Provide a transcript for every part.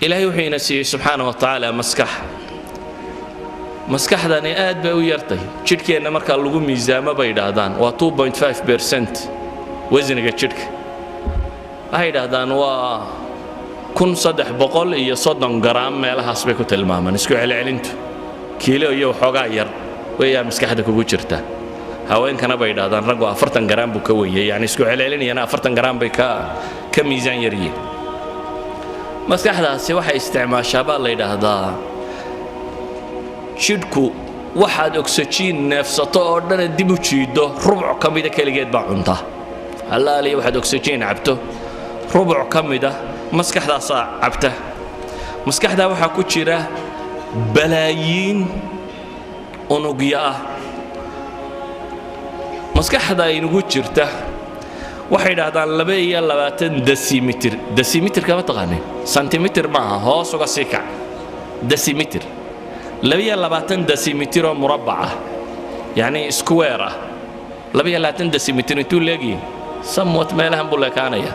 إلهي وحينا سي سبحانه وتعالى maskaxdani aad bay u yartay jidhkeena marka lagu miisaamo bay yiraahdaan waa 2.5% wasniga jidhka ay yiraahdaan waa 1330 gram meelahaas bay ku tilmaamaan isku celcelintu kiilo iyo xogaa yar way maskaxda kugu jirta haweenkana bay yiraahdaan raggu 40 gram buu ka weeyay yani isku celcelinayna 40 gram bay ka miisaan yariyeen maskaxdaasi waxay isticmaashaa baa la yiraahdaa jidhku waxaad oxygen neefsato oo dhan dib u jiido rubuc kamida kaligeed baa cunta halaali waxaad oxygen cabto rubuc kamida maskaxdaas cabta maskaxda waxa ku jira balaayiin unugya ah maskaxda inugu jirta waxay yiraahdaan 22 decimeter kama taqaanay centimeter ma hoos uga sii kac decimeter 22 decimeter مربعة يعني سكويرة 22 decimeter تولقي somewhat ما لهم بولا كانيا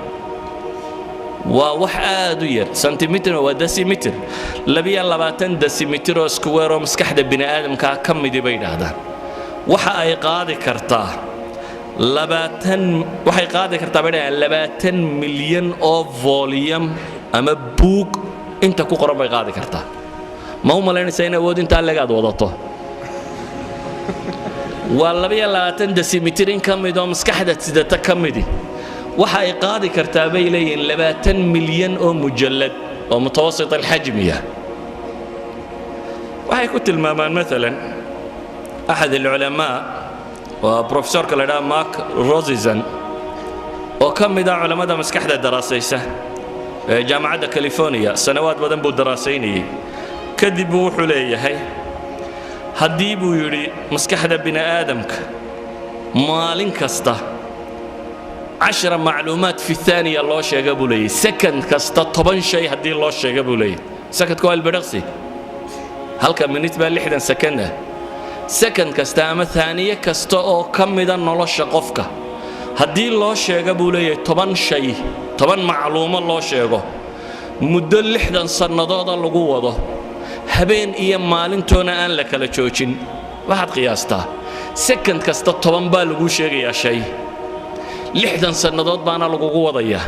وواحد وير سنتيمتر وديسيمتر 22 decimeter سكويرة مسكحة بني آدم كم دي بين هذا وحا أي قاضي كرتا وحي قاضي كرتا بين 2 مليون أو فوليوم أما بوك أنت كو قرب قاضي كرتا ما هو ملاني سينا ودين تعلق عاد وضعته والله بيا لا تندسي مترين كم يدوم مسكحدة تدتا كم دي وحا إقاضي كرتابي لي 2 مليون أو مجلد أو متوسط الحجمية وحي كنت المامان مثلا أحد العلماء وبروفيسور كالدا ماك روزيزن وكم دا علماء دا مسكحدة دراسيسة جامعة كاليفورنيا سنوات بدن بو دراسيني كدب وحليه هي هديبو يري مسكحة بني آدمك مالين كستا 10 معلومات في الثانية الله شيء قبوا لي سكند كستا 10 شيء هدي الله شيء قبوا لي سكت كوال برقصي هل كان من يتبع لحدا سكنه سكند كستا أما ثانية كستا أو كم إذا الله شقفك هدي الله شيء قبوا لي 10 شيء 10 معلومة الله شيء مدة لحدا صنادات الله قوة habeen iyo maalintoona aan la kala joojin waxaad qiyaastaa second kasta 10 baa lagu sheegayaa shay 60 sanadood baana lagu wadayaa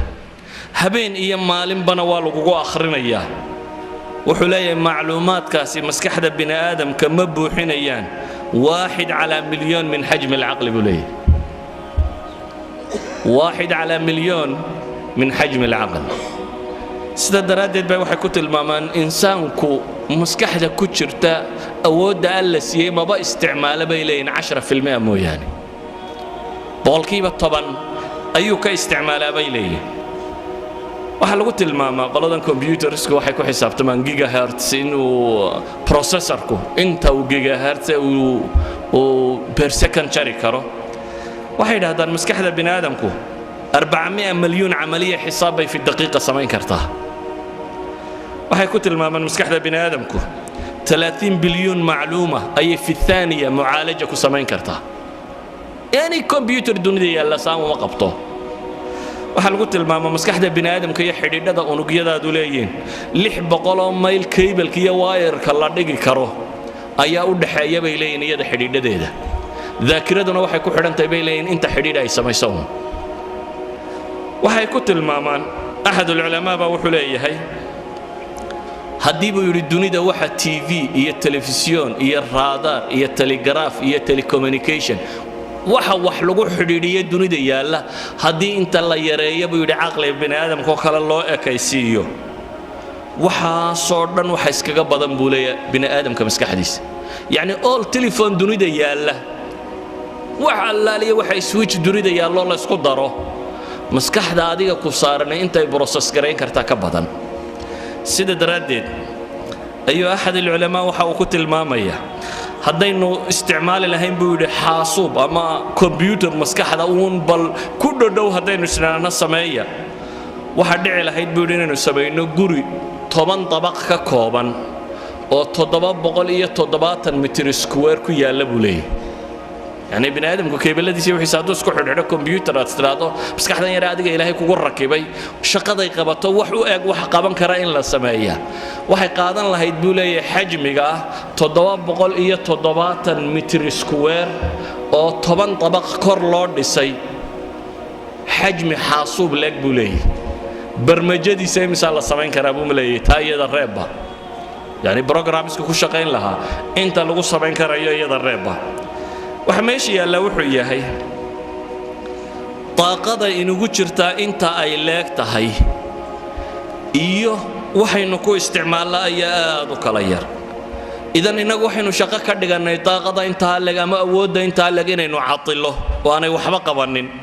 habeen iyo maalinbana waa lagu akhrinayaa wuxuu leeyahay macluumaadkaasi maskaxda bini aadamka ma buuxinayaan 1 على مليون من حجم العقل بولي 1 على مليون من حجم العقل sida daradeed bay waxay ku tilmaamaan insaanku maskaxda ku jirta awoodda alla siiyay maba isticmaalo bay leeyin 10% mooyaane boqolkiiba 10 ayuu ka isticmaalaa bay leeyin waxa lagu tilmaamaa qoladan computersku waxay ku xisaabtamaan gigahertz inuu processorku inta uu gigahertz uu per second jari karo waxay yiraahdaan maskaxda bini aadamku 400 مليون عملية حساب في الدقيقة سمين كرتها waxay ku tilmaamaan maskaxda bini aadamku 30 بليون معلومة أي في الثانية معالجة ku samayn kartaa يعني كمبيوتر dunida yaala saamo ma qabto waxa lagu tilmaamaa maskaxda bini aadamka iyo xidhiidhada unugyadaadu leeyihiin 600 mayl cable-ka iyo wire-ka la dhigi karo ayaa u dhaxeeya bay leeyihiin iyada xidhiidhadeeda dhaakiraduna waxay ku xidhantahay bay leeyihiin inta xidhiidh ay samayso waxay ku tilmaamaan أحد العلماء wuxuu leeyahay haddii buu yiri dunida waxa TV iyo telefisyon iyo radar iyo telegraph iyo telecommunication waxa wax lagu xidhiidhiyo dunida yaala haddii inta la yareeyo buu yiri aqliga bini aadamka kale loo ekaysiiyo waxa soo dhan waxa iskaga badan buu leeyahay bini aadamka maskaxdiisa yani all telephone dunida yaala waxa allaaliyo waxa switch dunida yaalo la isku daro maskaxda adiga ku saaran intay process gareyn kartaa ka badan sida daradeed ayu ahad ulama waxa uu ku tilmaamaya haddaynu isticmaali lahayn buu yiri xaasuub ama computer maskaxda uun bal ku dhow haddaynu isnaana sameeya waxa dhici lahayd buu yiri inaynu sameeyno guri 10 dabaq ka kooban oo 770 mitir square ku yaala buu leeyahay يعني بني آدم كيبلدي سوي حسابه سكو حد كمبيوتر استراتو بس كحدا يرى أديك إلهي كوجر ركبي شقة قبته وحو وح قابن كرائن للسماية وحي قادن الله يدبولي حجمها تضواب بقول إيه تضوابات متر سكوير أو طبعا طبق كورلود سي حجم حاسوب لك بولي برمجدي سي مثال السماين كرابو ملي تاي الربا يعني برنامج كل شقين لها أنت لو سماين كرايو الربا وحماشي يلا وحيا هي طاقة إنه جرتا أنت أي لك تهي إيوه وحين كو استعمال لا يا ذكالير إذا إنه وحين شقة كدجنا طاقة أنت لك أما أود أنت لك إنه عطله وأنا وحبق بنين